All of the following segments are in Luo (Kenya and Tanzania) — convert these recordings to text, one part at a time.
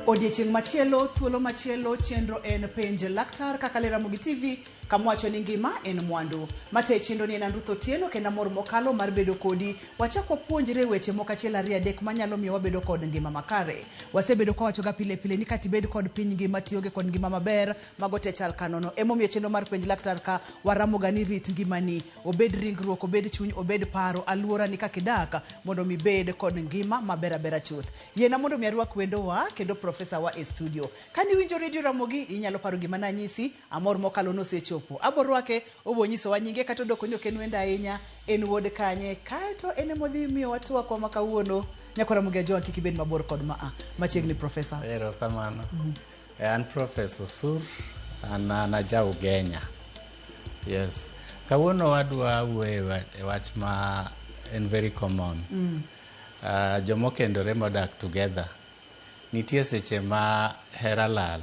Odiechieng' machielo, thuolo machielo, chenro en penj laktar kaka Ramogi TV, kamwacho ni ngima en mwandu. Mate chenro ni en Ruth Otieno kenda mor mokalo mar bedo kodi. Wachako puonjre weche moko achiel ariyo adek manyalo miyo wabedo kod ngima makare. Wasebedo kwa wachoga pile pile ni kati bed kod piny ngima tiyoge kod ngima maber, mago te chal kanono. Emomiyo chenro mar penj laktar ka waramoga ni rit ngimani, obed ringruok, obed chuny, obed paro, aluora ni kaka idak mondo mi bed kod ngima maber abera chuth. Yena mondo mi arwak wendo wa kendo profesa wa e studio. Kani winjo radio Ramogi inyalo paro gima nanyisi, amor mokalo nosechopo. Aborwake obonyiso wa nyinge kata doko ni oken wenda ahinya, en wuod kanye kaeto ene modhi miyo watwa kwa makawuono. Nyako Ramogi ajoa kiki bed mabor kod maa. Machiegni profesa. Ero kamano. An Professor Sur, an ajau Genya. Yes. Kawuono wadwa wuoyo e wach ma en very common. Jomokendore modak together. Nitie seche ma hera lal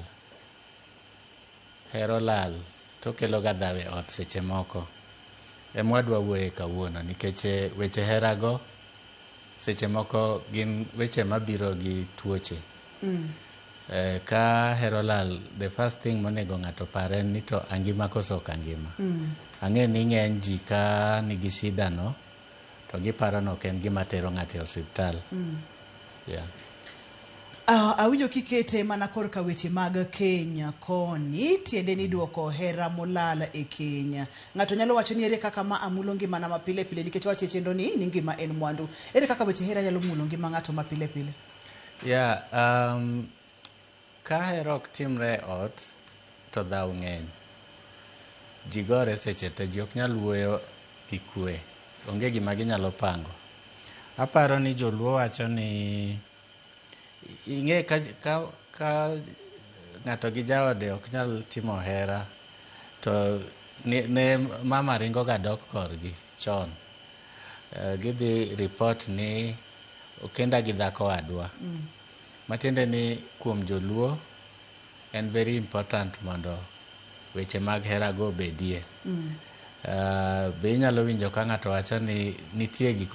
to kelo gadhawe ot seche moko. Emwadwa wuoyo kawuono nikech weche hera go seche moko gin weche mabiro gi tuoche. Ka hera lal, the first thing monego ng'ato pare ni to angima koso ok angima. Ang'e ni ng'eny ji ka nigi shida no to giparo no ok en gima tero ng'ato e osiptal. Yeah. Awinjo kikete mana korka weche mag Kenya koni, tiende ni duoko hera molala e Kenya. Ng'ato nyalo wacho ni ere kaka ma amulo ngima na mapile pile nikech wache chendo ni ngima en mwandu. Ere kaka weche hera nyalo mulo ngima ng'ato mapile pile? Yeah, ka hera ok timre ot to dhaw ng'eny. Ji gore seche te, ji ok nyal wuoyo gi kwe. Onge gima ginyalo pango. Aparo ni joluo wacho ni ing'e ka ng'ato gi jaode ok nyal timo hera to ne mama ringo ga dok korgi chon. Gidhi report ni okenda gi dhako adwa. Matiende ni kuom joluo en very important mondo weche mag hera go bedie. Be inyalo winjo ka ng'ato wacho ni nitie gik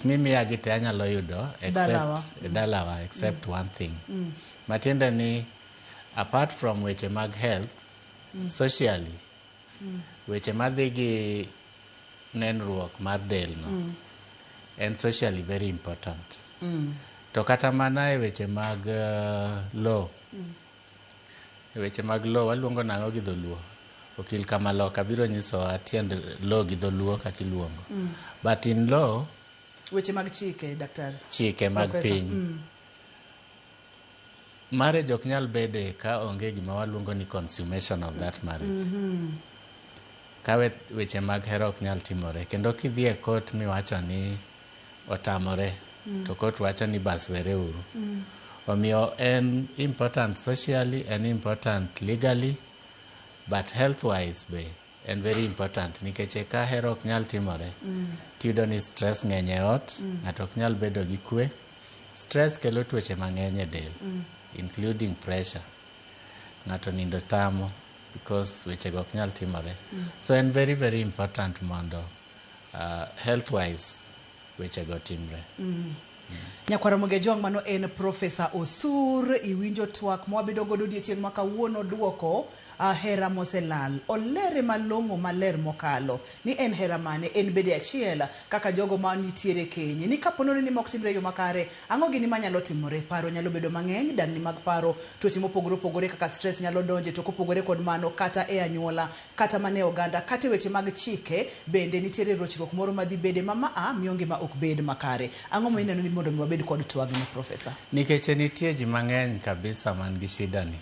mimiya gite anyalo yudo except one thing. Matiende ni apart from weche mag health, socially, weche madhi gi nenruok mar del no, and socially very important. To kata mana e weche mag law. E weche mag law waluongo nang'o gi dholuo. Okil Kamaloka biro nyiso atiend law gi dholuo kaka iluongo. But in law, weche mag chike, daktari. Chike mag piny. Marriage ok nyal bede ka onge gima waluongo ni consummation of that marriage. Ka weche mag hera ok nyal timore. Kendo kidhi e court miwacho ni otamore, to court wacho ni bas were uru. Omiyo en important socially, en important legally, but health-wise be en very important. Nikech ka hera ok nyal timore, tiyudo ni stress ng'eny e ot, ng'ato ok nyal bedo gi kwe. Stress kelo tuoche mang'eny e del, including pressure. Ng'ato nindo tamo because weche go ok nyal timore. So en very, very important mondo health-wise weche go timre. Nyakwara Ramogi jong mano en Profesa Osur. Iwinjo twak mwabedo godo odiechieng' ma kawuono duoko hera moselal. Olere malong'o maler mokalo ni en hera mane, en bede achiel kaka jogo ma nitiere Kenya. Ni kapono ni mok timre yo makare, ang'o gini manyalo timore? Paro nyalo bedo mang'eny, dang'ni mag paro, tuoche mopogore opogore kaka stress nyalo donje, to kopogore kod mano kata e anyuola, kata mane oganda, kata weche mag chike bende nitiere rochruok moro madhi bede mama miyo ngima ok bed makare. Ang'o mo ineno ni mondo mi wabed kod twagno, Profesa? Nikech nitie ji mang'eny kabisa man gi shida ni.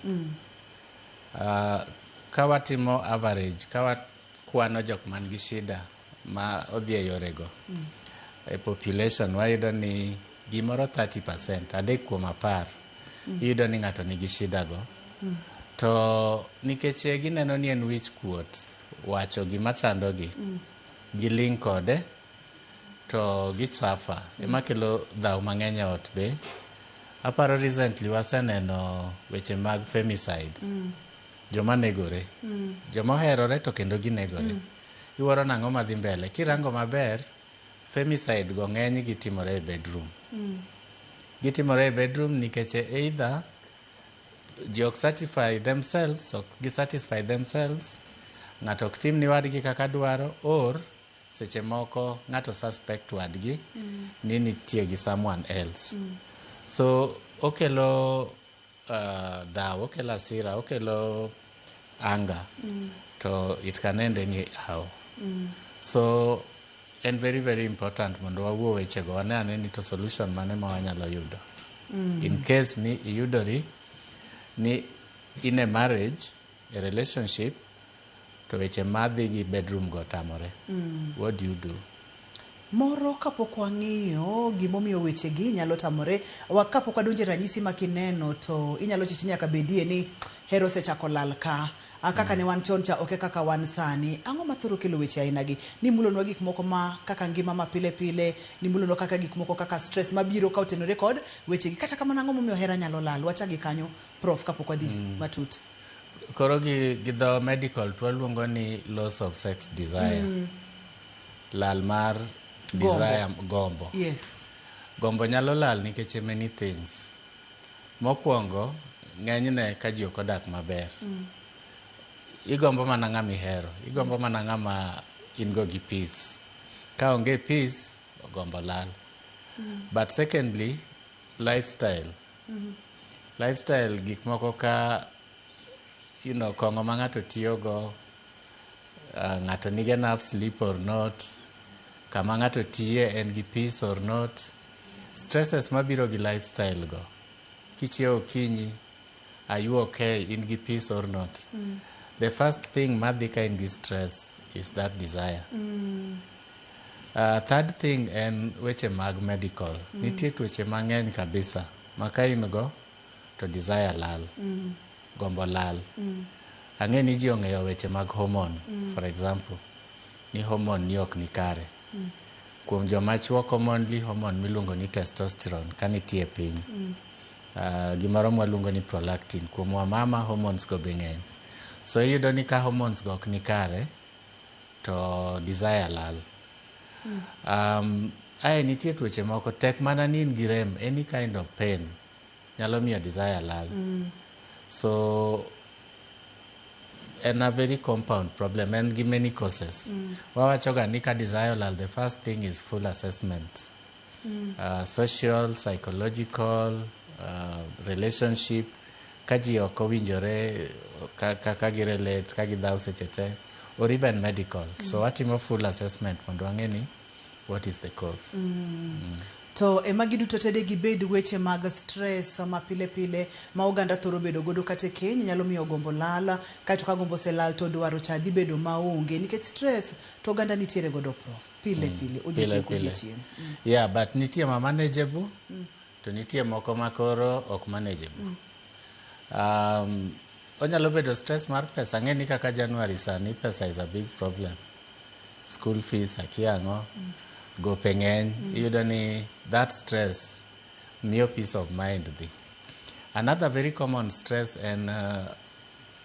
Ka watimo average, ka wakwano jok man gi shida ma odhi e yorego, e population wayudo ni gimoro 30%, adek kuom 10, iyudo ni ng'ato nigi shida go. To nikech gineno ni en wich kuot, wacho gima chandogi, giling kode, to gisafa. Ema kelo dhaw mang'eny e ot be. Aparo recently waseneno weche mag femicide. Joma negore. Joma herore to kendo ginegore. Iwaro nang'o madhi mbele. Kirango maber, femicide go ng'eny gitimore e bedroom. gitimore e bedroom nikech either jok satisfy themselves, ok gisatisfy themselves, ng'ato ok tim ni wadgi kaka dwaro, or seche moko ng'ato suspect wadgi ni nitie gi someone else. So okelo dhaw, okelo asira, okelo anger, to it can end anyhow. So and very very important mondo wawuo wechego wane ane ni to solution mane ma wanyalo yudo. In case ni iyudori ni in a marriage, a relationship, to weche madhi gi bedroom go tamore. What do you do? Moro kapok wang'iyo gimomiyo wechegi nyalo tamore, kapok wadonje ranyisi makineno to inyalo chichi nyaka bedie ni hero sechako lal ka. Kaka ne wan chon cha oke kaka wan sani. Ang'o mathoro kelo weche ainagi? Ni mulonwa gik moko ma kaka ngima ma pile pile, ni mulonwa kaka gik moko kaka stress mabiro ka otenore kod wechegi. Kata kamano ang'o momiyo hera nyalo lal? Wachagi kanyo prof kapok wadhi matut. Koro gi dho medical twaluongo ni loss of sex desire. Lal mar desire, gombo. Yes. Gombo nyalo lal nikech many things. Mokwongo, ng'enyne ka ji ok odak maber. Igombo mana ng'ama ihero. Igombo mana ng'ama in go gi peace. Ka onge peace, gombo lal. But secondly, lifestyle. Lifestyle gik moko ka kong'o ma ng'ato tiyogo, ng'ato nige enough sleep or not, kama ng'ato tiye en gi peace or not, stresses mabiro gi lifestyle go. Kichiewo okinyi, are you okay, in gi peace or not? The first thing madhi ka in gi stress is that desire. Third thing en weche mag medical. Nitie tuoche mang'eny kabisa ma ka in go to desire lal. Gombo lal. Ang'e ni ji ong'eyo weche mag hormone. For example, ni hormone ni ok ni kare. Kuom joma chuo commonly, hormone miluongo ni testosterone ka nitie piny. Gimoro mwaluongo ni prolactin. Kuom wamama, hormones go be ng'eny. So iyudo ni ka hormones go ok ni kare, to desire lal. Ae nitie tuoche moko tek mana ni in gi rem, any kind of pain nyalo miyo desire lal. So en a very compound problem, en gi many causes. Wawachoga ni ka desire lal, the first thing is full assessment. Social, psychological, relationship, ka ji ok owinjore kaka gi relate, ka gi dhaw seche te, or even medical. So watimo full assessment mondo wang'e ni what is the cause. To emagi duto tede gibed weche mag stress ma pile pile ma oganda thoro bedo godo kate keny nyalo miyo gombo lala, kaito ka gombo se lal to dwaro cha dhi bedo maonge nikech stress to oganda nitiere godo prof pile odiochieng. Yeah, but nitie ma manageable, to nitie moko makoro ok manageable. Onyalo bedo stress mar pesa. Ng'e ni kaka January sani pesa is a big problem. School fees akiang'o, gope ng'eny. Iyudo ni that stress miyo peace of mind dhi. Another very common stress en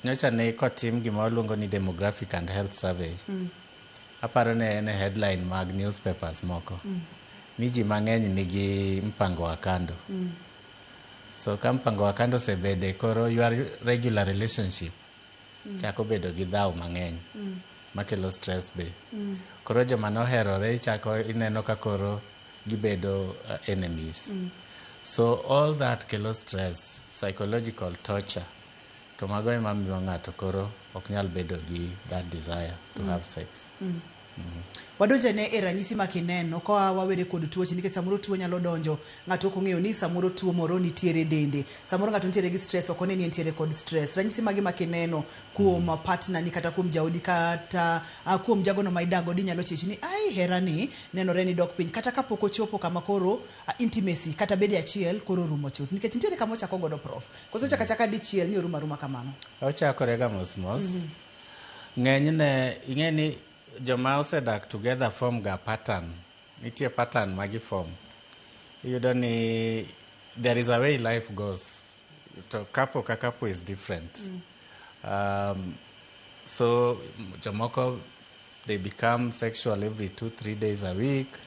nyocha ne kotim gima waluongo ni demographic and health survey. Aparo ne en headline mag newspapers moko. Ni ji mang'eny nigi mpango wa kando. So ka mpango wa kando sebede, koro your regular relationship chako bedo gi dhaw mang'eny makelo stress be. Koro joma noherore chako ineno ka koro gibedo enemies. So all that kelo stress, psychological torture, to mago ema miyo ng'ato koro ok nyal bedo gi that desire to have sex. Wadonje ne e ranyisi makineno ko wawere kod tuoche nikech samoro tuo nyalo donjo ng'ato ok ong'eyo ni samoro tuo moro nitiere dende, samoro ng'ato nitiere gi stress ok one ni nitiere kod stress. Ranyisi magi makineno kuom partner ni kata kuom jaodi kata kuom jagono ma idago di nyalo chechi ni ai hera ni nenore ni dok piny kata kapok ochopo kama koro intimacy kata bede achiel koro rumo chuth nikech nitiere kama ochako godo prof koso chaka dichiel ni oruma kamano. Ochakore ga mos. Ng'enyne ing'eni joma osedak together form ga pattern. Nitie pattern magi form. Iyudo ni there is a way life goes. To couple ka couple is different. So jomoko they become sexual every 2-3 days a week.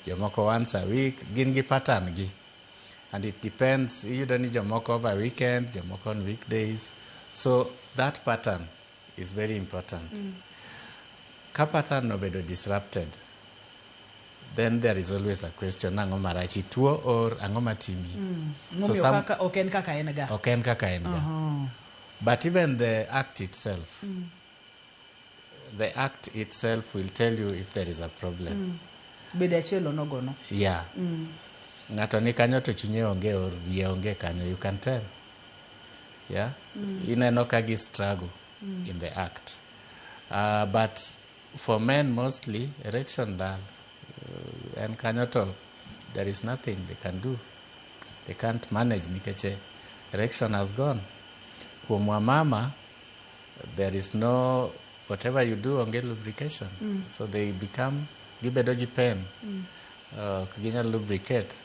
Jomoko once a week. Gin gi pattern gi. And it depends, you don't need jomoko over weekend, jomoko on weekdays. So that pattern is very important. Ka pattern no bedo disrupted, then there is always a question, ang'o marachi tuo or ang'o matimi? Oken kaka en ga. Oken kaka en ga. But even the act itself, will tell you if there is a problem. Bede achielo nogono. Yeah. Ng'ato ni kanyo to chunye onge or wiye onge kanyo, you can tell. Yeah. Ineno ka gi struggle in the act. But for men mostly, erection dal. And kanyo to, there is nothing they can do. They can't manage nikeche. Erection has gone. Kuom wamama, there is no, whatever you do, onge lubrication. So they become, gibedo gi pain. Ginya lubricate.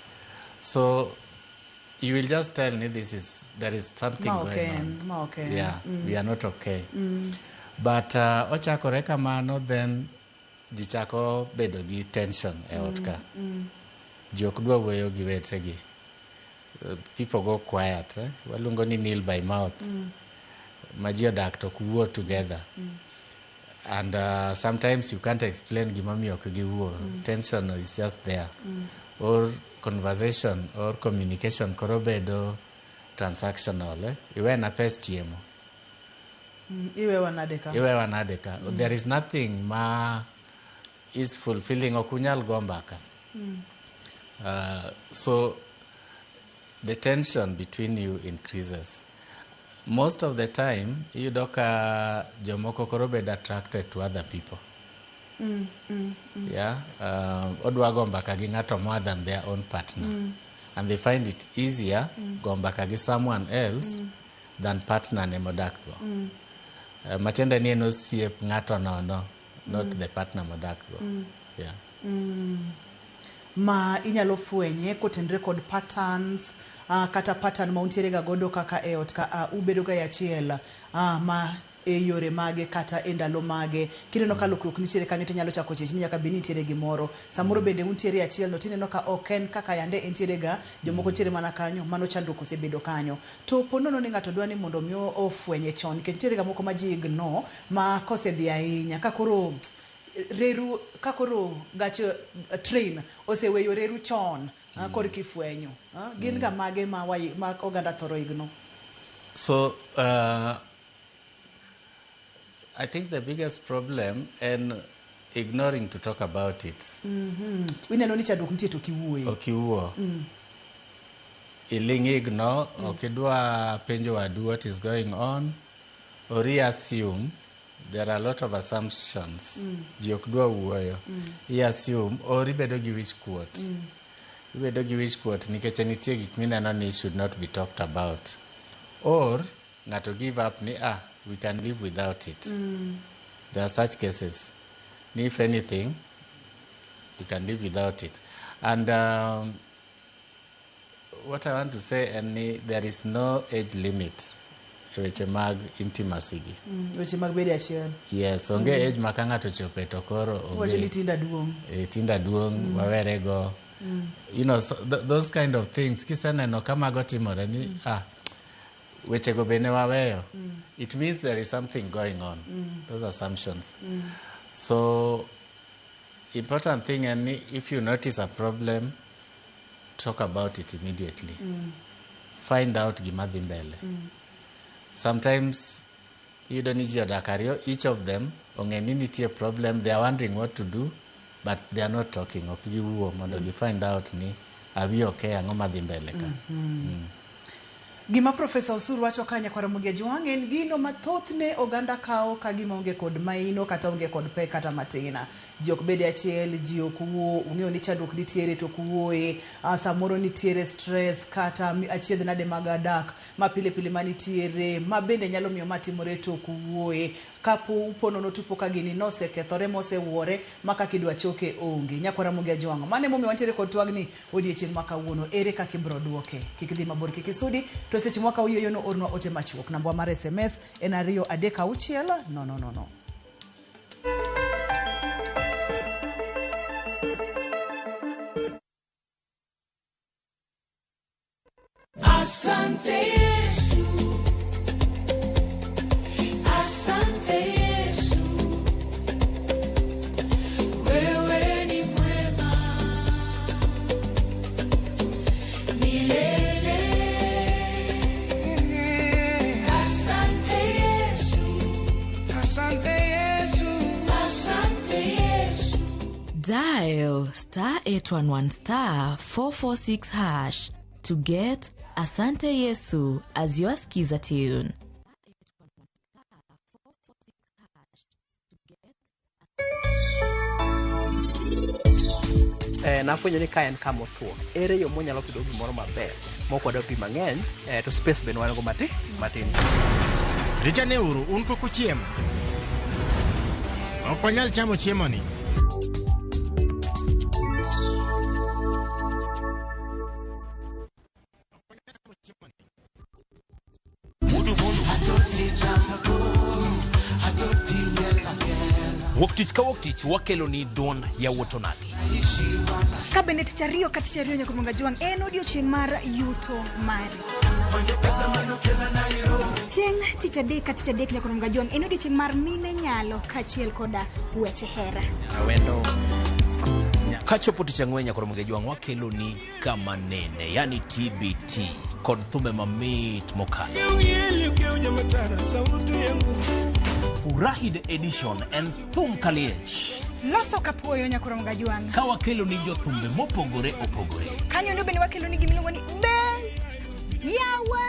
So you will just tell me there is something going on. Yeah, we are not okay. But ochakore kamano, then jichako bedo gi tension e otka. Jok dwa weyo gi wetegi. People go quiet. Walungo ni kneel by mouth. Maji odak to kuwo together. And sometimes you can't explain gimami ok giwuo. Tension is just there. Or conversation or communication koro bedo transactional. Iwe na pes chiemo. Iwe wanadeka. There is nothing ma is fulfilling okunyal gombaka. So the tension between you increases. Most of the time, yudoka jomoko koro bedo attracted to other people. Yeah, odwa gombaka gi ng'ato more than their own partner. And they find it easier gombaka gi someone else than partner ne modak go. Matiende ni eno siep ng'ato no, not the partner modak go. Yeah. Ma inyalo fwenye kotendre kod patterns, kata pattern ma untiere ga godo kaka eot ka ubedo ga yachiel, ma e yore mage kata e ndalo mage kineno ka lokruok nitiere kanyo tinyalo chako chich ni nyaka bini nitiere gimoro samoro bende untiere achiel no tineno ka oken kaka yande entiere ga jomoko tiere mana kanyo mano chandruok osebedo kanyo to ponono ni ng'ato dwani mondo mi ofwenye chon nikech nitiere ga moko ma ji igno ma kosedhi ahinya kakoro reru kakoro gach train oseweyo reru chon kor kifwenyo gin ga mage ma oganda thoro igno. So I think the biggest problem and ignoring to talk about it. Ineno ni chandruok nitie to kiwuoye. Okiwuo. Ilingi ignore, okidwa penjo wadu what is going on, or assume. There are a lot of assumptions. Jiokdwa wuoyo. Assume or ibedo gi wich kuot. Ibedo gi wich kuot nikech nitie gik mineno ni should not be talked about. Or ngato give up ni we can live without it. There are such cases. If anything, you can live without it. And what I want to say, there is no age limit. Weche mag intimacy gi. Weche mag bede achiel. Yes, onge age makanga to chope to koro. Wache ni tinda duong. Tinda duong, wawere go. You know, so those kind of things. Kiseneno kama gotimore ni, weche go bene waweyo. It means there is something going on. Those assumptions. So, important thing, and if you notice a problem, talk about it immediately. Find out gimadhi mbele. Sometimes, you don't need your dakario. Each of them, onge problem. They are wondering what to do, but they are not talking. You find out are we okay? Angomadhi mbele ka. Gima Professor Osuru wacho kanya kwa Ramogi Wange en gino mathothne oganda kao ka gima onge kod maino kata onge kod pek kata matina. Ji ok bede achiel, ji ok wuo, ung'eyo ni chandruok nitiere to kuwuoye, samoro nitiere stress kata achiedh nade mag adak, ma pile pile manitiere, ma bende nyalo miyo matimore to kuwuoye. Kapo uponono tupo ka gini nosekethore mosewuore maka kidwa choke onge. Nyakwa Ramogi Wange. Mane momi wantiere kod twagni odiechieng' ma kawuono. Ere kaka ibro duoke? Kik dhi mabor kik isudi. To seche mwaka uyoyono orno ote machuok. Namba mar SMS en 236 000. Asante Yesu, asante Yesu, wewe ni mwema milele. Asante Yesu, asante Yesu, asante Yesu. Dial *811 446 hash to get Asante Yesu as your skiza tune. Nafwenyo ni ka en kama otuo. Ere yo monyalo pidho gimoro maber mok wadwa pi mang'eny to space ben wan go matin. Ritane uru un pok uchiem. Ok wanyal chamo chiemoni. Woktich ka woktich wakelo ni don ya wotonagi. Kabinet chariyo kati chariyo nyakumunga juang en odiochieng' mar yuto mari. Chieng' tich adek kati adek nyakumunga juang en odiochieng' mar mine nyalo kachiel koda weche hera. Awendo Kachopo tich ang'wen Nyakoromoge Juang wakelo ni kama nene, yani TBT, kod thumbe mamit mokalo. Furahi the edition en thum kaliech. Loso kapuoyo Nyakoromoge Juang. Ka wakelo ni jo thumbe mopogore opogore. Kanyo ndo bende wakelo ni gimiluongo ni Ben Yawa.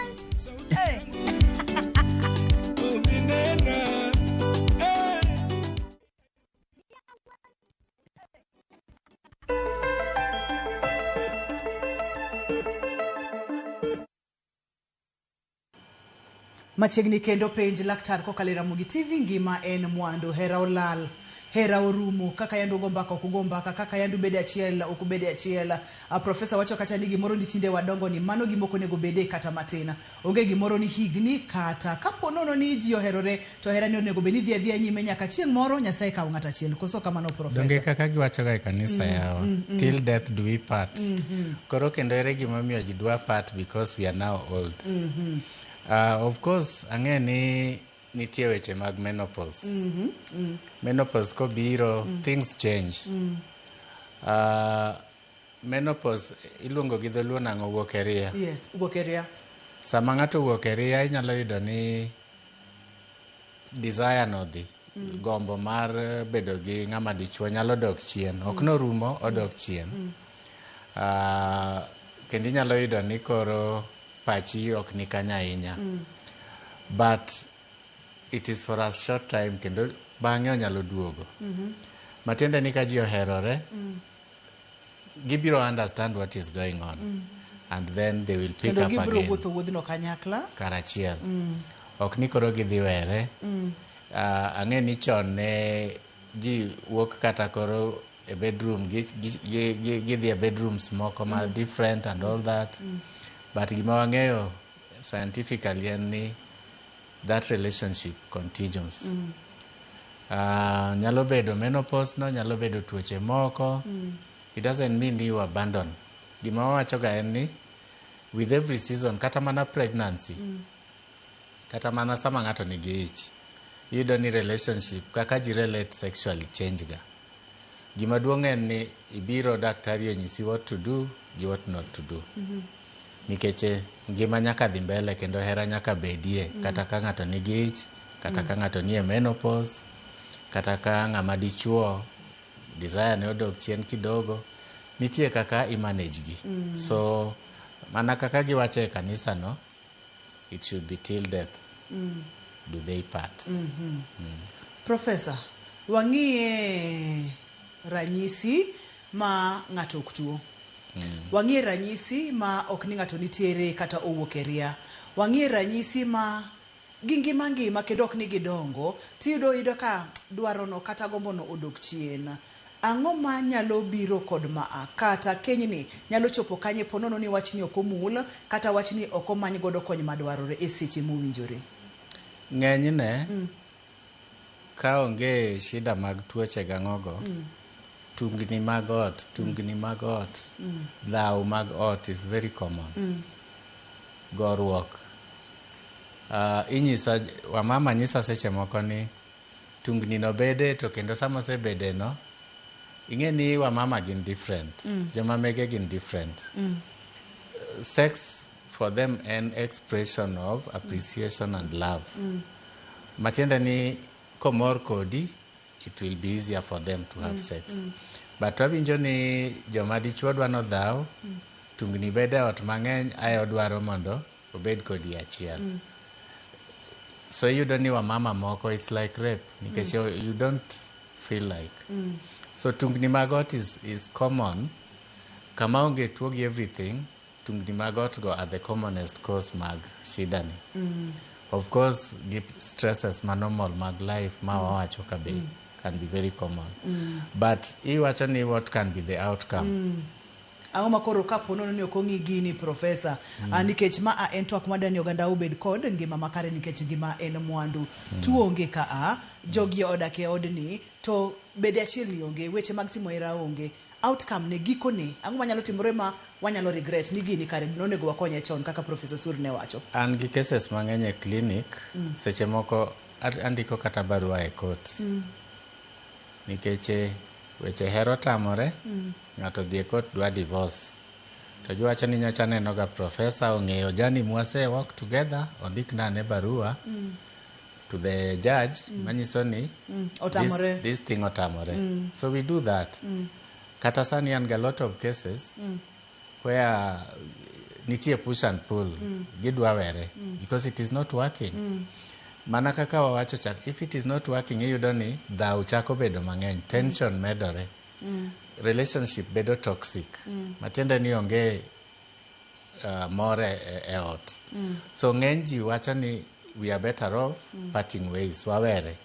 Machiegni kendo penj laktar kokalo Ramogi TV ngima en mwandu. Hera olal, hera orumo, kaka yandu gombaka okugombaka, kaka yandu bede achiel okubede achiel. Profesa wacho kacha ni gimoro ni tinde wadongo ni mano gimoko nego bede kata matina. Onge gimoro ni higni kata kapo nono ni ji oherore to hera ni onego beni dhia nyime nyaka chieng' moro Nyasaye kawo ng'ata achiel. Koso kamano profesa. Donge kaka giwacho ga e kanisa yawa. Till death do we part. Koro kendo ere gimomiyo ji dwa part because we are now old. Of course, ang'e ni nitie weche mag menopause. Menopause ko biro, things change. Menopause iluongo gi dholuo nang'o wuok e ria. Yes, wuok e ria. Sama ng'ato wuok e ria inyalo yudo ni desire no dhi. Gombo mar bedo gi ng'ama dichuo nyalo dok chien. Ok norumo, odok chien. Kendo inyalo yudo ni koro pachi ok ni kanya ahinya. But it is for a short time kendo bang'e onyalo duogo. Matiende ni ka ji oherore, gibiro understand what is going on. And then they will pick up again. Kendo gibiro wuotho wuodhno kanyakla. Karachiel. Ok ni koro gidhi were. Ang'e ni chon ne ji wuok kata koro e bedroom, gidhi e bedrooms moko ma different and all that. But gima wang'eyo scientifically en ni that relationship continues. Nyalo bedo menopause no, nyalo bedo tuoche moko. It doesn't mean you abandon. Gima wawacho ga en ni with every season, kata mana pregnancy, kata mana sama ng'ato nigi ich, yudo ni relationship, kaka ji relate sexually change ga. Gima duong' en ni ibiro daktari onyisi what to do gi what not to do. Nikeche ngima nyaka dhi mbele kendo hera nyaka bedie kata ka ng'ato nigi ich, kata ka ng'ato nie menopause, kata ka ng'ama dichuo desire ne odok chien kidogo, nitie kaka i-manage gi. So mana kaka giwacho e kanisa no, it should be till death do they part. Professor, wang'iye ranyisi ma ng'ato ok tuo. Wang'ie ranyisi ma ok ni ng'ato nitiere kata owuok e ria. Wang'ie ranyisi ma ngima kendo ok ni gidongo, tiyudo ka dwarono kata gombono odok chien. Ang'o ma nyalo biro kod maa kata kenyni nyalo chopo kanye ponono ni wachni ok omul kata wachni ok omany godo kony madwarore e seche mowinjore? Ng'enyne ka onge shida mag tuoche gang'ogo, tungni mag ot, dhaw mag ot is very common. goruok. Inyisa wamama nyisa seche moko ni tungni no bede to kendo sama osebede no ing'e ni wamama gin different. Joma mege gin different. Sex for them an expression of appreciation and love. Matiende ni komor kodi, it will be easier for them to have sex. But wawinjo ni joma dichuo dwano dhao, tungni bede ot mang'eny ayo dwaro mondo obed kodi achiel. So you don't know mama moko, it's like rape because you don't feel like. So tungni magot is common. Kama onge tuogi everything, tungni magot go are the commonest cause mag shida ni. Of course, stresses normal mag life mawawacho kabe can be very common. But iwacho ni what can be the outcome? Ang'o makoro kapono ni okongi gini profesa nikech ma en twak madani oganda ubed kod ngima makare nikech ngima en mwandu tuonge ka jogi odake odni to bede achiel ni onge weche mag timo hera onge outcome ne giko ne ang'o manyalo timore ma wanyalo regret ni gini kare nonego wakonye chon kaka professor Sur ne wacho. An gi cases mang'eny e clinic seche moko andiko kata barua e court nikech weche hero tamore ng'ato dhi e court dwa divorce to giwacho ni nyocha nenoga professor ong'eyo jani mwase work together ondik nane barua to the judge manyiso ni this thing otamore. So we do that. Kata sani an ga lot of cases where nitie push and pull gidwa were because it is not working. Mana kaka wawacho chak, if it is not working, iyudo ni dhao chako bedo mang'eny, tension medore, relationship bedo toxic, matiende ni onge more e ot. So ng'eny ji wacho ni we are better off parting ways, wawere.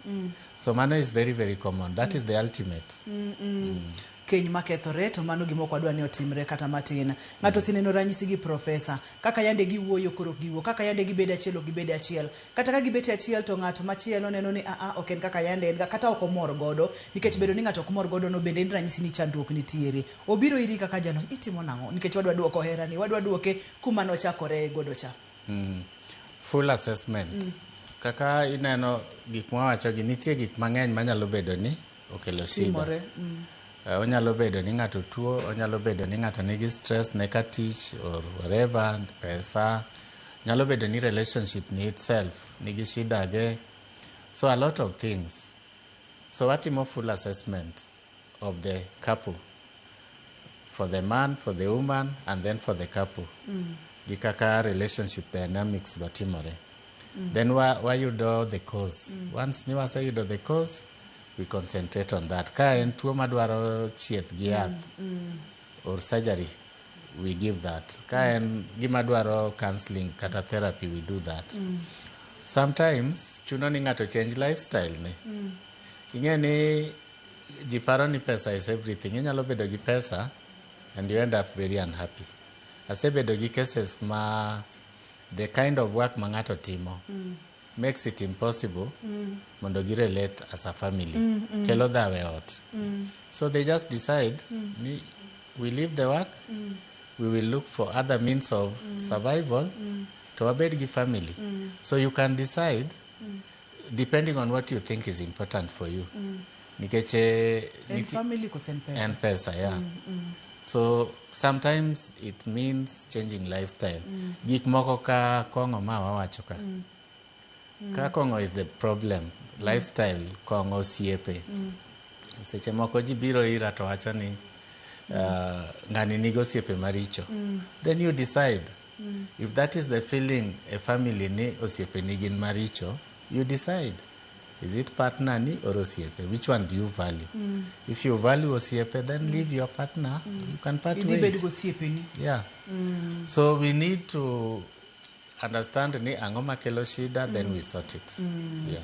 So mano is very, very common. That is the ultimate. Keny makethore to mano gimoko adwa ni otimre kata matin. Ng'ato sineno ranyisi gi profesa kaka yande giwuoyo koro giwo kaka yande gibede achiel ok gibede achiel kata ka gibete achiel to ng'ato machielo neno ni ok en kaka yande en kata ok omor godo nikech bedo ni ng'ato ok mor godo no bende en ranyisi ni chandruok nitiere. Obiro iri kaka jalony itimo nang'o nikech wadwa duoko hera ni wadwa duoke kuma nochakore godo cha. Full assessment. Kaka ineno gik mwawacho gi nitie gik mang'eny manyalo bedo ni okelo shida. Onyalo bedo ni ng'ato tuo, onyalo bedo ni ng'ato nigi stress neka tich or whatever, pesa, nyalo bedo ni relationship ni itself nigi shida ge. So a lot of things. So watimo full assessment of the couple, for the man, for the woman, and then for the couple. Gi kaka relationship dynamics batimore. Then why you do the cause. Once ni waseyudo the cause, we concentrate on that. Ka en tuo madwaro chieth gi yath or surgery, we give that. Ka en gima dwaro counseling kata therapy, we do that. Sometimes chuno ni ng'ato change lifestyle ne. Ing'e ni ji paro ni pesa is everything. Inyalo bedo gi pesa and you end up very unhappy. Asebedo gi cases ma the kind of work ma ng'ato timo makes it impossible mondo gi relate as a family. Kelo dhawe ot. So they just decide we leave the work, we will look for other means of survival to wabed gi family. So you can decide depending on what you think is important for you. Nikeche En family kusen pesa. And pesa, yeah. So sometimes it means changing lifestyle. Gik moko ka kongo ma wawacho ka. Ka kongo is the problem. Lifestyle kongo osiepe. Seche moko ji biro ira to wacho ni ngani nigo osiepe maricho. Then you decide if that is the feeling a family ni osiepe ni gin maricho, you decide. Is it partner ni or osiepe? Which one do you value? If you value osiepe, then leave your partner. You can part ways. Yeah. So we need to understand ni angoma kelo shida, then we sort it. Yeah.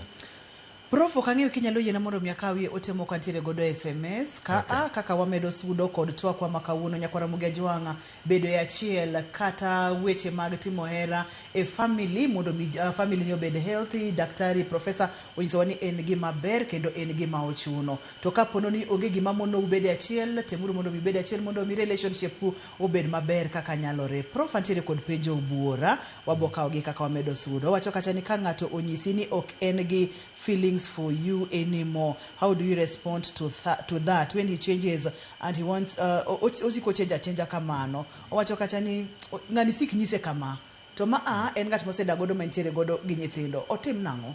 Prof, okang'eyo kinyalo yiena mondo miakawie ote moko antiere godo SMS kaka wamedo sudo kod twakwa makawuono nyakwara Mugia Jwang'a bedo e achiel kata weche mag timo hera e family mondo family ni obed healthy. Daktari Profesa onyisowa ni en gima ber kendo en gima ochuno. To kapono ni onge gima mondo ubed e achiel, temuru mondo ubed e achiel mondo mi relationship ku obed maber kaka nyalore. Prof, antiere kod penjo buora wabokawo gi kaka wamedo sudo. Wacho kacha ni ka ng'ato onyisi ni ok en gi feelings for you anymore, how do you respond to that when he changes and he wants osiko change kamano? Owacho kacha ni ng'ani sik nyise kama to en ng'at moseda godo mantiere godo gi nyithindo, otim nang'o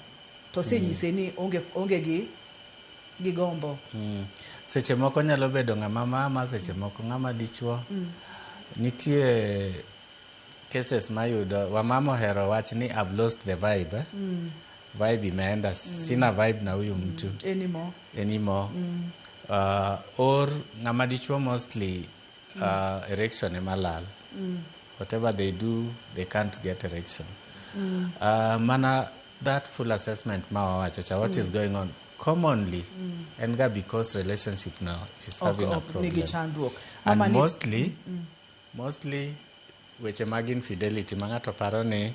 to senyise ni onge gi gombo. Seche moko nyalo bedo ng'ama mama, seche moko ng'ama dichuo. Nitie cases mayudo wamama ohero wach ni I've lost the vibe. Vibe imeenda, sina vibe na huyu mtu anymore. Or ng'ama dichuo mostly erection emalal. Whatever they do, they can't get erection. Mana that full assessment mawawacho what is going on commonly and because relationship now is having a problem. And mostly weche mag infidelity mangato paro ni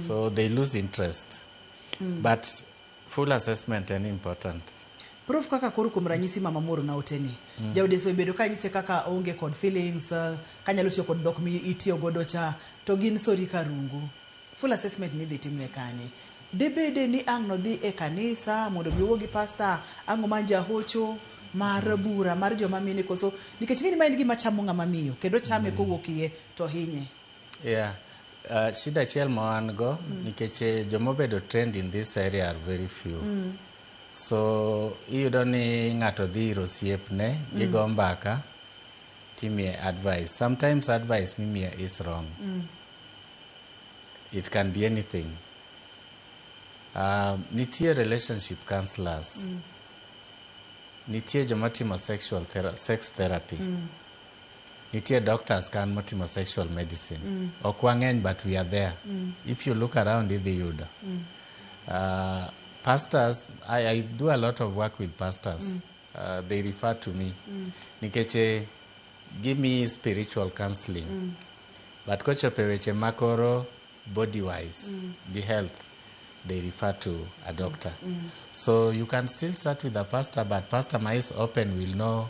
so they lose interest. But full assessment is important. Prof, kaka koro kum ranyisi mama moro na oteni jaudeso bedo ka nyise kaka onge kod feelings kanyalo tiyo kod dhok mi itiyo godo cha to gin sori karungu, full assessment ni dhi timne kanye? Debede ni ang' no dhi e kanisa mondo biwo gi pastor ang'o manja hocho mar bura mar joma mine koso nikech ng'eni ma en gima chamo ng'ama miyo kendo chame kowuokie to hinye. Shida chiel ma wan go nikech jomobedo trend in this area are very few. So iyudo ni ng'ato dhi ir osiepne gigo mbaka timiye advice. Sometimes advice mimiye is wrong. It can be anything. Nitie relationship counselors. Nitie joma timo sex therapy. Nitie doctors kan motimo sexual medicine. Ok wang'eny but we are there. If you look around idhi yudo. Pastors, I do a lot of work with pastors. They refer to me. Nikeche give me spiritual counseling. But kochope weche makoro body wise, the health, they refer to a doctor. So you can still start with a pastor, but pastor my eyes open will know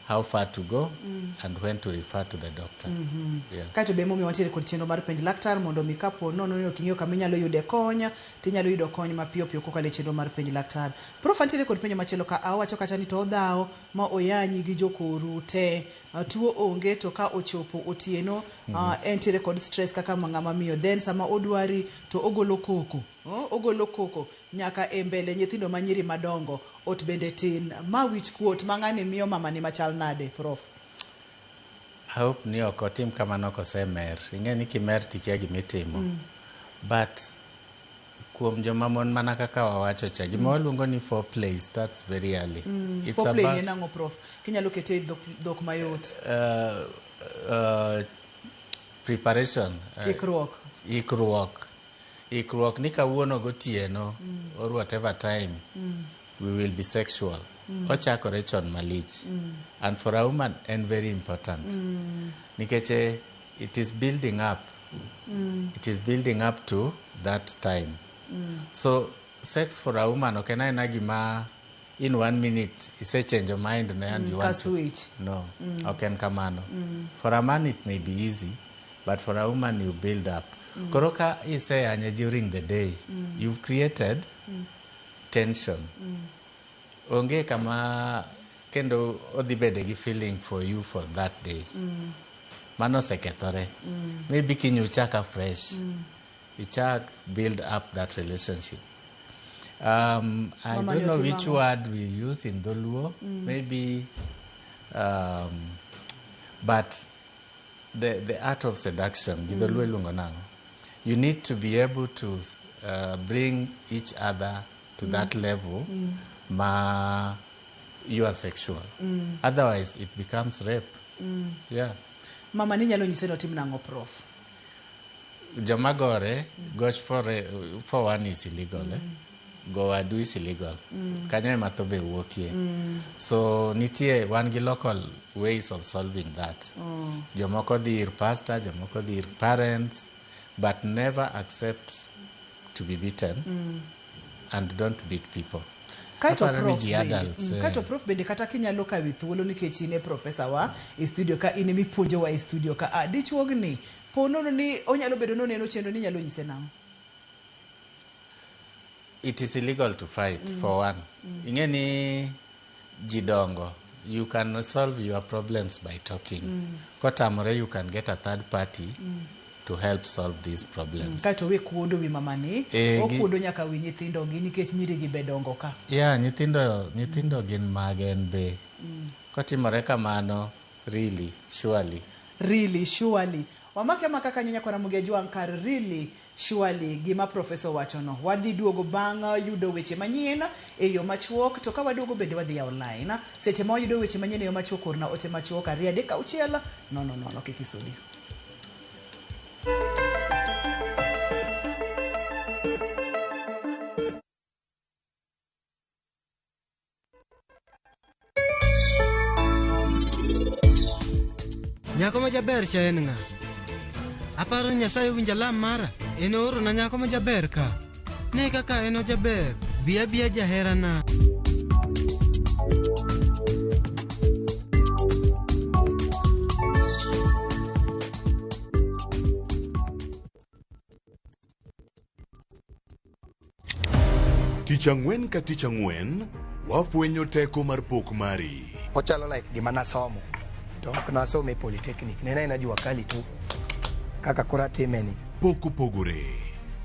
how far to go and when to refer to the doctor. Kaito be momi wantiere kod chenro mar penj laktar mondo mi kapo nono ni oking'eyo kama inyalo yude kony tinyalo yudo kony mapiyo piyo kokalo chenro mar penj laktar. Prof, antiere kod penjo machielo ka awacho kacha ni to odhawo ma oyanyi gi jokoru te tuo onge to ka ochopo otieno entiere kod stress kaka ng'ama miyo then sama odwari to ogolo koko nyaka e mbele nyithindo manyiri madongo ot bende tin ma wich kuot mang'ani miyo mama ni machal nade? Prof, I hope ni okotim kamano kosemer. Ing'e ni kimer tikia gimitimo. But kuom joma mon mana kaka wawacho cha gima waluongo ni foreplay starts very early. It's foreplay about ni nang'o Prof? Kinyalo kete dhok mayot. Preparation. Ikruok ni kawuono gotieno or whatever time we will be sexual. Ochakore chon malich. And for a woman and very important. Nikeche it is building up. It is building up to that time. So sex for a woman okay na gima in 1 minute you change your mind and you want to switch. No. Okay kamano. For a man it may be easy, but for a woman you build up. Koroka ise anya during the day. You've created tension. Onge kama kendo odhibede gi feeling for you for that day. Mano sekethore. Maybe kinyuchaka fresh. Ichak build up that relationship. I don't know which word we use in Dholuo. Maybe but the art of seduction, you need to be able to bring each other to that level ma you are sexual. Otherwise it becomes rape. Yeah. Mama ni nyalo nyise no tim nang'o Prof? Jomagore goch for one is illegal. go adu is illegal. Kanyo ema tho be wuokie. So nitie wan gi local ways of solving that. Jomoko dhi ir pastor, jomoko dhi ir parents, but never accept to be beaten and don't beat people. Kaito prof bende kata kinyalo kawi thuolo nikech ine professor wa e studio ka ine mipuonjo wa e studio ka dichuogni ponono ni onyalo bedo no neno chendo ni nyalo nyise nang'o. It is illegal to fight for one. Ingeni jidongo, you can solve your problems by talking. Kotamore you can get a third party to help solve these problems. Kaito we kuondo wi mamani, okuondo nyaka wi nyithindo gi nikech nyiri gi bedongo ka. Yeah, nyithindo gin magen be. Kotimore kamano, really, surely. Wamake makaka nyonya kwa Ramogi Ajwang kar really, surely, gima professor wachono. Wadhi duogo bang' yudo weche manyien e yo machuok, to ka waduogo bende wadhi online. Seche ma yudo weche manyien e yo machuok orna ote machuok ariya deka uchiela. No, kikisudi. Nyako ma jaber cha en ng'a? Aparo ni Nyasaye winja lam mara. En oro na nyako ma jaber ka. Ne kaka en jaber. Biya jaherana. Tich ang'wen ka tich ang'wen, wafwenyo teko mar pok mari. Ochalo like gima nasomo. To ok nasome polytechnic. Nena inajua kali tu. Kaka kura timeni. Pok pogore.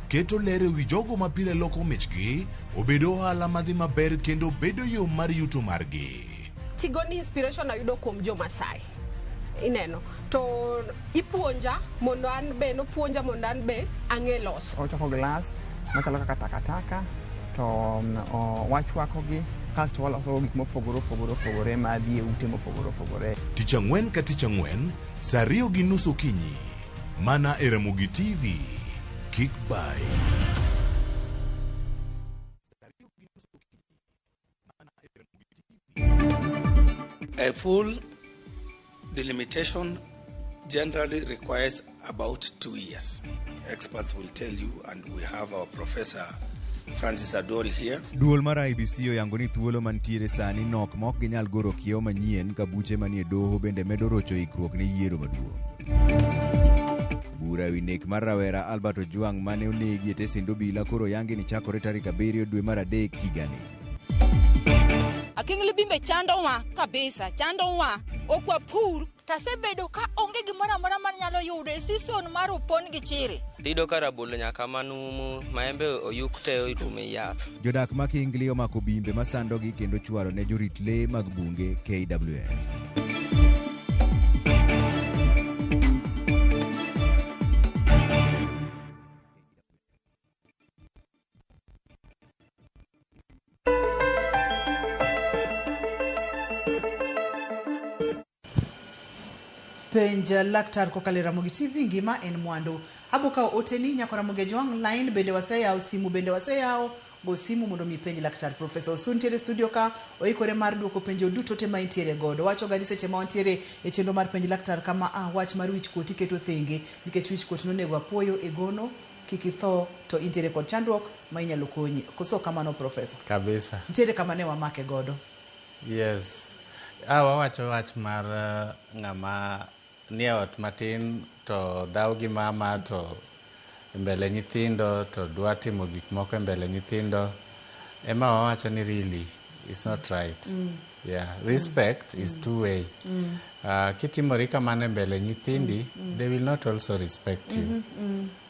Keto lere wi jogo ma pile loko michgi, obedo ohala madhi maber kendo bedo yo mar yuto margi. Chigoni inspiration ayudo kuom jo Masai. Ineno. To ipuonja mondo an be no puonja mondo an be ang'e loso. Ochoko glass, machalo kaka takataka, to wachwakogi. Kasto waloso gik mopogore ma dhi e ute mopogore. Tich ang'wen ka tich ang'wen, saa 2:30 okinyi. Mana e Ramogi TV. Kick by. A full delimitation generally requires about 2 years. Experts will tell you, and we have our professor Francis Adol here. Duol mar IBC oyango ni thuolo mantiere sani nok mok ginyal goro kiewo manyien ka buche manie doho bende medo rocho ikruok ne yiero maduong'. Bura wi nek mar rawera Albert Ojwang mane onegi e tesind obila koro yangi ni chakore tarik 7 dwe mar adek higani. Akingli bimbe chandowa kabisa, chandowa okwa pur tasebedo ka onge gimora mora mar nyalo yude season mar opon gi chiri. Dido karabolo nyaka manumu maembe oyukte itume yath. Jodak ma Kingli omako bimbe masandogi kendo chwaro ne jorit lee mag bunge KWS. Penja laktar kokale Ramogi TV ngima en mwandu. Aboka oteni nyako Ramogi Ajwang line bende waseyao simu bende waseyao go simu mondo mi penj laktar Professor Suntiere studio ka oikore mar duoko penjo duto te ma intiere godo. Wacho gadi seche ma ontiere e chendo mar penj laktar kama wach mar wich koti keto thenge nikech wich koti no nego apoyo e gono kikitho to intiere kod chandruok ma inyalo konyi. Koso kamano Professor. Kabisa. Intiere kama ne wamake godo. Yes. Wawacho wach mar ng'ama niot matin to dhaw gi mama to mbele nyithindo to dwa timo gik moko mbele nyithindo ema wawacho ni really it's not right. Yeah, respect is two way. Kitimori kamane mbele nyithindi they will not also respect you.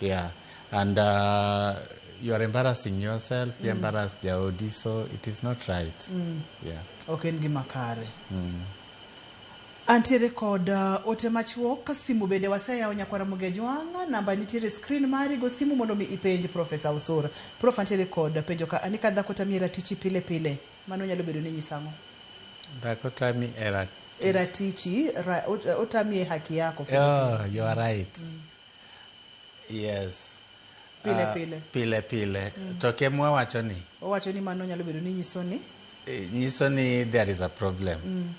Yeah, and you are embarrassing yourself, you embarrass jaodi, so it is not right. Yeah. Okay, ngima kare. Antiere kod ote machuok ka simu bende waseyao nyako Ramogi Ajwang, namba nitiere screen mari go simu mondo mi ipenji Professor Usura. Prof antiere kod penjo ka anika dhako tami ratichi pile mano nyalo bedo ni nyisango. Dhako tami ratichi otami haki yako. Oh, you are right. Yes. Pile. To kemwa wacho ni. Owacho ni mano nyalo bedo ni nyiso ni there is a problem.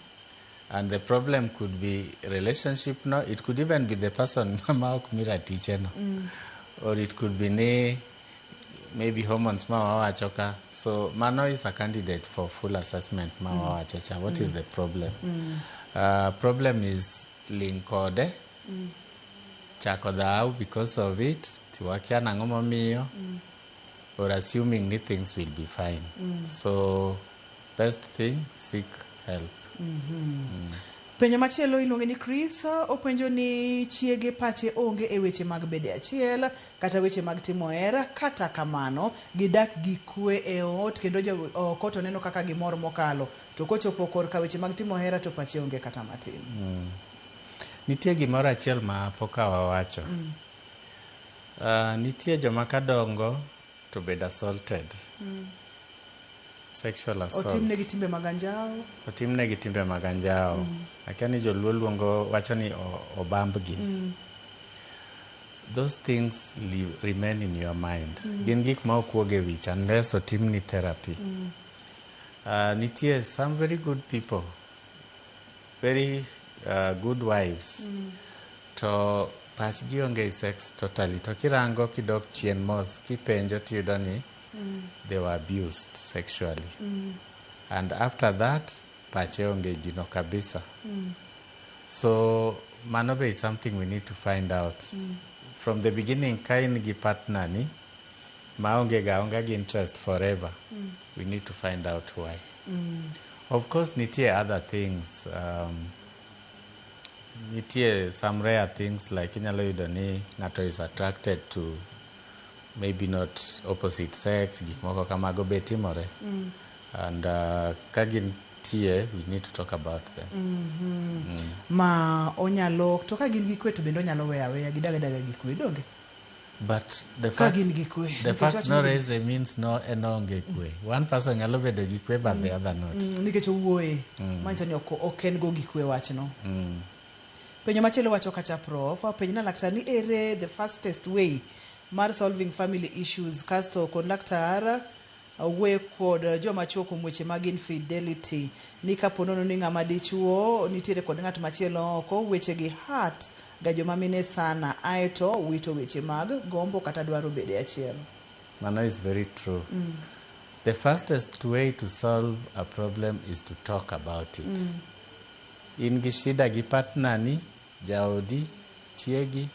And the problem could be relationship, no? It could even be the person ma ok mira tiche no. Or it could be maybe hormones ma wawacho ka. So mano is a candidate for full assessment ma wawacho cha. What is the problem? Problem is linkode. Chako dhau because of it. Tiwakia nang'o momiyo. Or assuming ni things will be fine. So best thing, seek help. Penjo machielo iluonge ni Chris openjo ni chiege pache onge e weche mag bede achiel kata weche mag timo hera, kata kamano gidak gi kwe e ot kendo koto neno kaka gimoro mokalo to kochopo korka weche mag timo hera to pache onge kata matin. Nitie gimoro achiel ma poka wawacho. Nitie joma kadongo to bed assaulted. Sexual assault. Otimnegi timbe mag anjao. Lakini joluo luongo wacho ni obambgi. Those things remain in your mind. Gin gik ma okuoge wich unless otimni therapy. Nitie some very good people, very good wives. To pachgi onge sex totally. To kirango kidok chien mos kipenjo tiyudo ni they were abused sexually. And after that, pache onge gino kabisa. So, manobe is something we need to find out. From the beginning, kain gi partner ni, maonge gi interest forever. We need to find out why. Of course, nitie other things. Nitie some rare things like inyalo yudo ni ng'ato is attracted to maybe not opposite sex, gik moko kamago be timore. And kagin tie, we need to talk about them. Ma onyalo, to kagin gi kwe to bendo onyalo weya gidaga gi kwe donge? But the fact no raise means no enonge kwe. One person nyalo bedo gi kwe but the other not. Nikech owuoye. Manyiso ni ok en go gi kwe wachno. Penjo machielo wacho kacha prof, penjo na laktar ni ere the fastest way mar solving family issues kasto kon laktar we kod joma chuo kuom weche mag infidelity ni kaponono ni ng'ama dichuo nitiere kod ng'at machielo oko weche gi heart ga joma mine sana aeto wito weche mag gombo kata dwaro bede achiel. Mano is very true. The fastest way to solve a problem is to talk about it. In gi shida gi partner ni, jaodi, chiegi,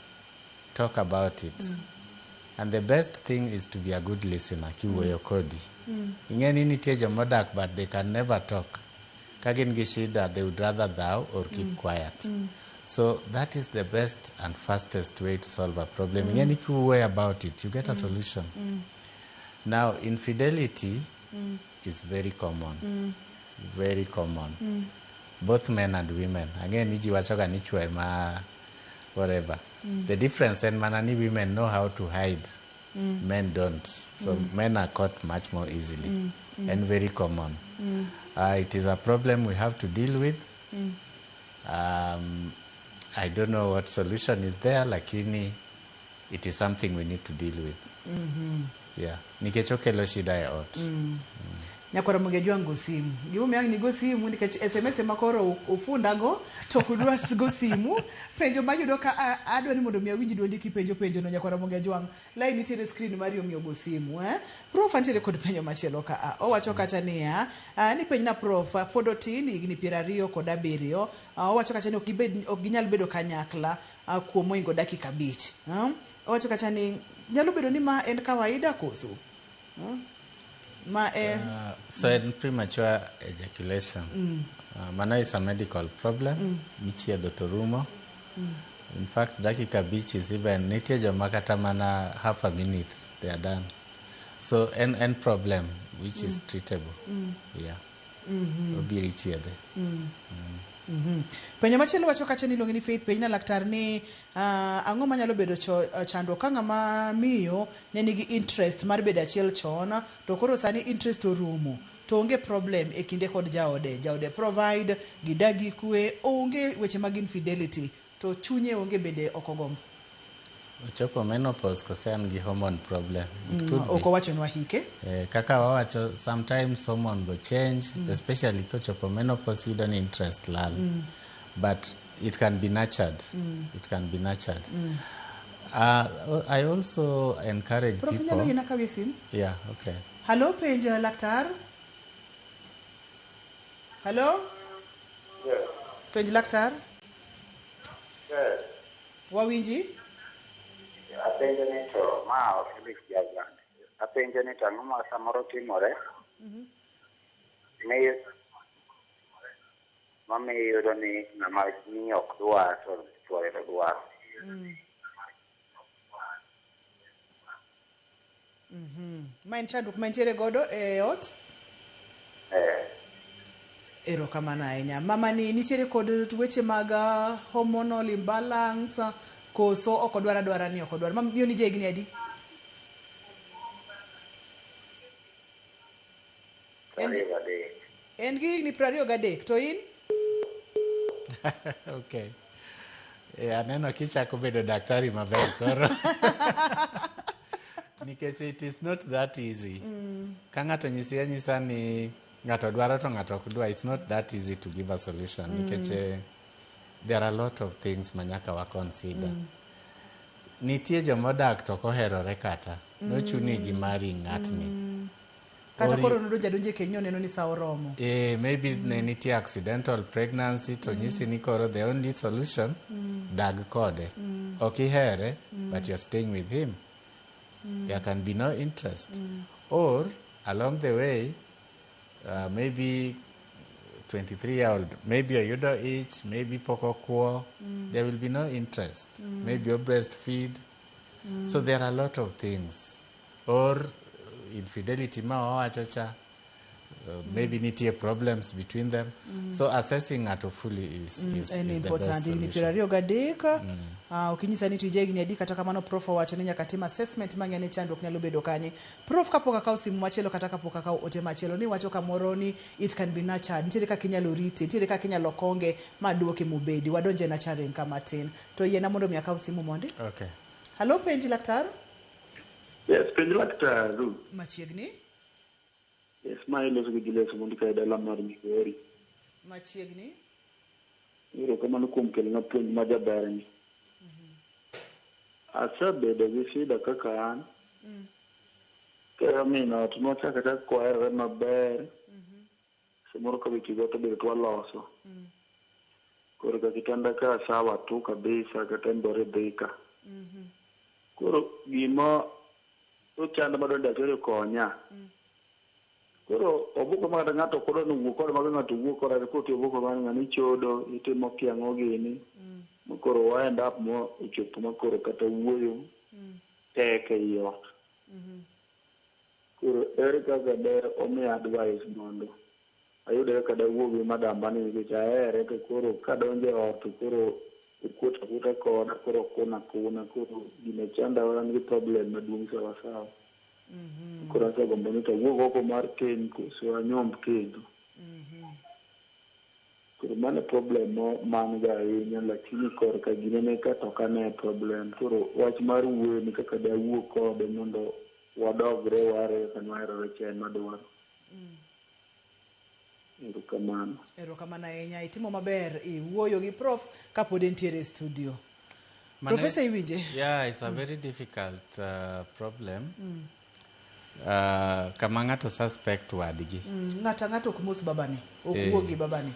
talk about it. And the best thing is to be a good listener, kiwuoyo kodi. Ingeni nitie jomodak but they can never talk. Kagin gi shida, they would rather thou or keep quiet. So that is the best and fastest way to solve a problem. Ingeni kiwuoyo about it, you get a solution. Now, infidelity is very common. Very common. Both men and women. Again, iji wachoga ni chwe ma whatever. The difference in manani women know how to hide. Men don't. So men are caught much more easily. And very common. It is a problem we have to deal with. I don't know what solution is there, lakini it is something we need to deal with. Yeah. Nikech okelo shida e ot. Nyakwara mugejwa ngo simu. Gimu yangi ni go simu nikech SMS makoro ufunda go to kudwa go simu. Penjo mayudo ka adwa ni mondo mi awinji duondi kipenjo no nyakwara mugejwa. Line nitiere screen mari omiyo go simu Prof antiere kod penjo machielo ka owacho kacha niya ni penj na prof podotin igni 20 kod 7 owacho kacha ni ok ginyal bedo kanyakla kuom moingo dakika 5. Owacho kacha ni nyalo bedo ni ma en kawaida koso. So in premature ejaculation, mano is a medical problem. Michiedho to rumo. In fact, dakika 5 is even nitie joma kata mana half a minute they are done. So an problem which is treatable. Yeah. Obiri chiedhe. Penjo machielo wacho kacha ni luongi ni Faith penjo na laktar ni ang'o manyalo bedo chando ka ng'ama miyo ne nigi interest mar bedo achiel chon to koro sani interest orumo to onge problem e kinde kod jaode provide gidagi kwe onge weche mag infidelity to chunye onge bede okogombo. Ochopo menopause kose an gi hormone problem. Oko wachonwa hike. Kaka wawacho, sometimes hormone go change, especially kochopo menopause you don't interest lal. But it can be nurtured. It can be nurtured. I also encourage Prof, people. nyalo yena kawi sim? Yeah, okay. Hello, penja laktar. Hello? Yes. Penj laktar. Yes. Wawinji? Apenjo ni to ma Felix Jazan. Apenjo ni to ang'o ma samoro timore. Miyo mami yudo ni ng'ama ni ok dwar to chuore to dwar. Ma en chandruok mantiere godo e ot? Erokamano ahinya. Mama ni nitiere kod weche mag hormonal imbalance koso ok odwar adwara ni ok odwar. Mama miyo ni jegni adi? En gi higni 23 to in? Okay. Aneno kichako bedo daktari maber koro. Nikech it is not that easy. Ka ng'ato nyisa ni ng'ato dwaro to ng'ato ok dwa, it's not that easy to give a solution. Nikech there are a lot of things manyaka wa consider. Nitie jomodak to koherore kata. Nochuni gi mari ng'atni. Kata koro donje kenyo neno ni sa oromo. Maybe ne nitie accidental pregnancy to nyisi ni koro the only solution dag kode. Ok ihere, but you're staying with him. There can be no interest. Or along the way, maybe 23-year-old, maybe a yudo each, maybe poko kuo, there will be no interest. Maybe you breastfeed. So there are a lot of things. Or infidelity ma wawachocha, maybe nitie problems between them. So assessing ato fully is the best solution. Ni pirario gadeka. Ukinyisa ni tujegni adi kata kamano prof wacho ni nyaka tim assessment mang'e chandruok nyalo bedo kanye. Prof kapok akaw simu machielo kata kapok akaw ote machielo ni wacho kamoro ni it can be nurtured. Nitiere kaka inyalo rite, nitiere kaka inyalo konge maduoke mubedi. Wadonje na nurturing kama tin. To yena mondo mi akaw simu mondi. Okay. Hello penji laktar. Yes, penji laktar. Machiegni. Yes, ma iloso gi Julius mondo ka dala mar Migori. Machiegni. Iro kamano kuom kelna puonj ma jaber ni. Asabedo gi shida kaka an. Kaya mina tunochaka ta kwaere maber. Samoro ka wikigo to bedo twaloso. Koro ka kitanda ka sawa tu kabisa katembore dhika. Koro gima ochanda madonda tere konya. Koro obuko magata ng'ato kodo nuwuok kodo maga ng'ato wuok kora koti obuko man ng'ani chodo itimo kiang'o gini. Koro wa end up mo ochopo makoro kata wuoyo tek e ot. Koro ere kaka der omiya advice mondo ayude kaka dawuog gi madamba ni nikech ahere to koro kadonje ot to koro okuota kuota koda koro kuna koro gine chanda wan gi problem maduong' sawasawa. Koro asegombo ni to wuog oko mar keny koso anyomb kendo. Koro mane problem man ga ahinya lakini kor ka ginene ka to kane problem. Koro wach mar wuoyo ni kaka dawuog kode mondo wadogre ware kanwaherore chen madwaro. Erokamano ahinya itimo maber iwuoyo gi prof kapod entiere studio. Professor iwinje? Yeah, it's a very difficult problem. Kama ng'ato suspect wadgi. Ng'ato ok mos babane, ok wuogi babane.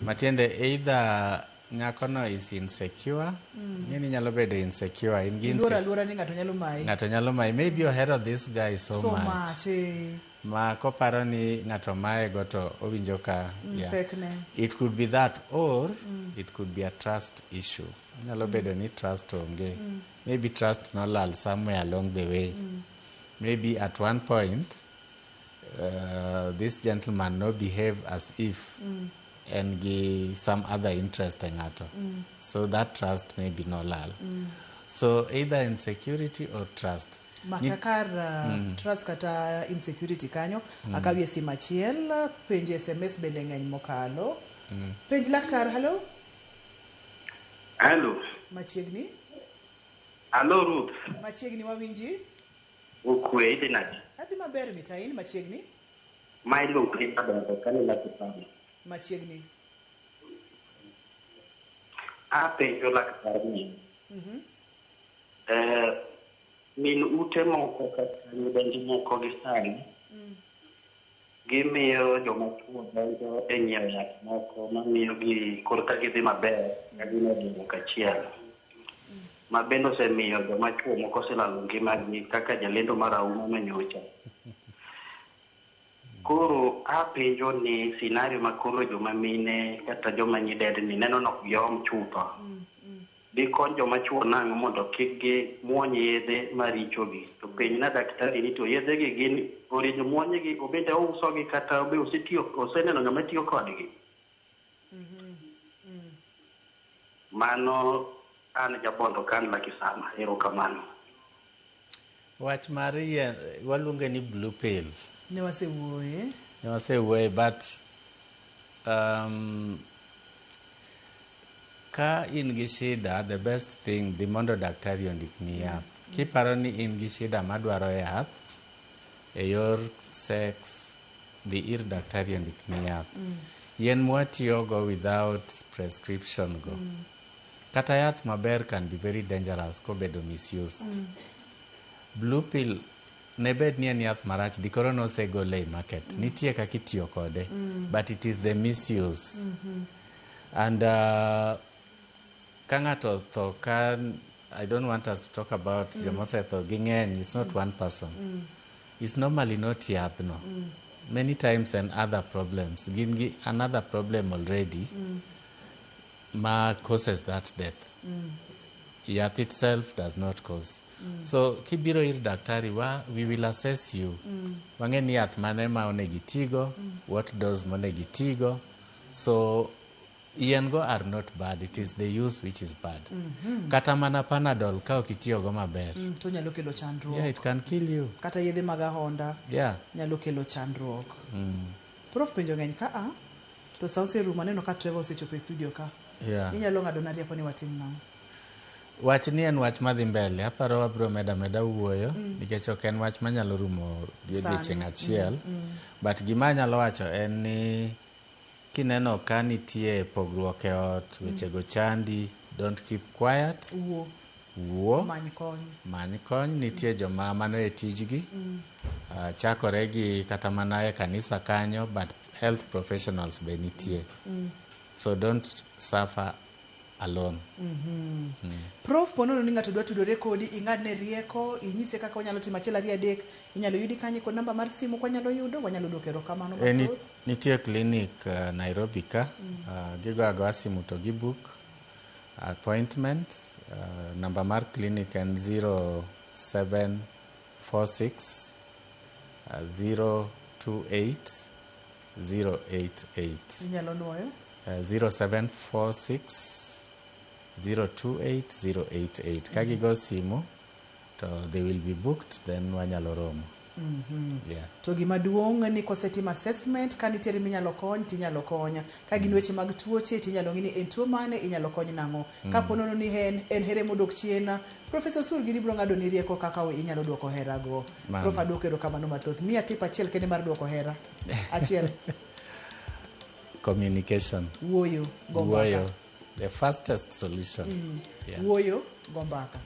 Matiende either ngakono is insecure, nini nyalo bedo insecure in gi insecure ni ngato nyalo mai maybe ohero this guy so much ma koparo ni ngato mae go to owinjo ka it could be that or it could be a trust issue. Nyalo bedo ni trust onge, maybe trust no lal somewhere along the way. Maybe at one point this gentleman no behave as if and give some other interest in ngato. So that trust may be no lal. So either insecurity or trust. Makakar trust kata insecurity kanyo akawie simu achiel penje SMS bende ng'eny mokalo. Penj laktar. Hello. Hello. Machiegni. Hello, Ruth. Machiegni wawinji? Ukwe, iti nadi? Adhi maber mitain, machiegni? Ma iluongo ni Adongo, kani laki sana. Machiegni. Apenjo laktar ni. Min ute moko kata yudenji moko gi sani, gimiyo joma chuo donjo e nyiewo yath moko mamiyo gi korka gidhi maber ka gin e riwruok achiel. Ma bende osemiyo joma chuo moko oselalo ngimagi kaka jalendo marahuma manyocha. Koro apenjo ni scenario ma koro joma mine kata joma nyidendni neno nok giom chupa. Di kon joma chuo nang'o mondo kik gi muony yedhe marichogi. To penj na daktari ni to yedhe gi gin orijo muonye gi obende ouso gi kata obe oseneno ng'ama tiyo kodgi. Mano an jabondo kan laki sana. Erokamano. Wach mar yien waluonge ni blue pill. Ne wasewuoye. Ne wasewuoye, but ka in gi shida, the best thing dhi mondo daktari ondikni yath. Kiparo ni in gi shida madwaro yath e yor sex, dhi ir daktari ondikni yath. Yien mwatiyogo without prescription go. Kata yath maber can be very dangerous kobedo misused. Blue pill ne bed ni en yath marach dikoro nosegole e market. Nitie kaka itiyo kode, but it is the misuse. And ka ng'ato tho kan, I don't want us to talk about joma osetho gi ng'eny. It's not one person. It's normally not yath no. Many times and other problems. Gin gi another problem already ma causes that death. Yath itself does not cause. So kibiro ir daktari we will assess you. Wang'e ni yath mane ma onegi tigo, what dose monegi tigo. So yien go are not bad, it is the use which is bad. Kata mana Panadol ka ok itiyo go maber. To nyalo kelo chandruok. Yeah, it can kill you. Kata yedhe mag ahonda. Yeah. Nyalo kelo chandruok. Prof penjo ng'eny ka to sa oserumo aneno ka Trevor osechopo e studio ka. Yeah. Inyalo ng'ado na rieko ni watim nang'o? Wach ni en wach madhi mbele. Aparo wabro meda wuoyo nikech ok en wach manyalo rumo odiechieng' achiel. But gima nyalo wacho en ni kineno ka nitie pogruok e ot, wechego chandi, don't keep quiet. Wuo. Many kony. Nitie joma mano e tijgi. Chakore gi kata mana e kanisa kanyo, but health professionals be nitie. So don't suffer alone. Prof, ponono ni ng'ato dwa tudore kodi, ing'adne rieko, inyise kaka onyalo timo achiel ariyo adek, inyalo yudi kanye kod namba mar simu kwa nyalo yudo, wanyalo duoko erokamano mathoth. Nitie clinic Nairobi ka, gigo agoya simu to gibook appointment. Namba mar clinic en 0746 028 088. Inyalo nuoyo? 0746 028 088. Kagi go simu to they will be booked, then wanyalo romo. Yeah. To gima duong' ni kosetim assessment ka nitiere minyalo kony tinyalo konya. Ka gin weche mag tuoche tinyalo ng'ini en tuo mane inyalo kony nang'o. Ka ponono ni en here modok chien, Professor Surgi biro ng'ado ni rieko kaka inyalo duoko hera go. Prof aduoko erokamano mathoth. Miya tip achiel kende mar duoko hera. Achiel. Communication. Wuoyo. Wuoyo. The fastest solution. Yeah. Wuoyo. Gombaka.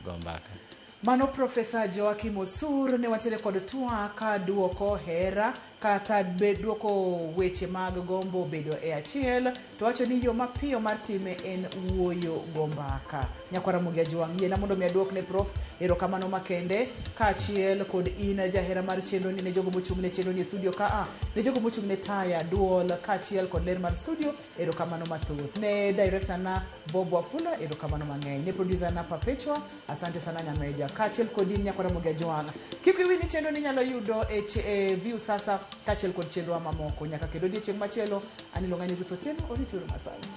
Mano Professor Joakim Osur ne wantiere kod twaka duoko hera kata duoko weche mag gombo bedo e achiel, to wacho ni yo mapiyo mar time en wuoyo gombaka. Nyakwara Mugia Jwang' yiena mondo mi aduok ne Prof erokamano makende ka achiel kod in jahera mar chenro ni ne jogo mochung' ne chenro ni studio ka ne jogo mochung' ne taya duol ka achiel kod ler mar studio erokamano mathoth. Ne director na Bob Wafula erokamano mang'eny. Ne producer na Perpetua, asante sana Nyameja. Ka achiel kod in Nyakwara Mugia Jwang'. Kik iwi ni chenro ni nyalo yudo e view sasa ka achiel kod chenro mamoko nyaka kendo odiechieng' machielo. Anilong'ani Ruth Otieno, orituru masani.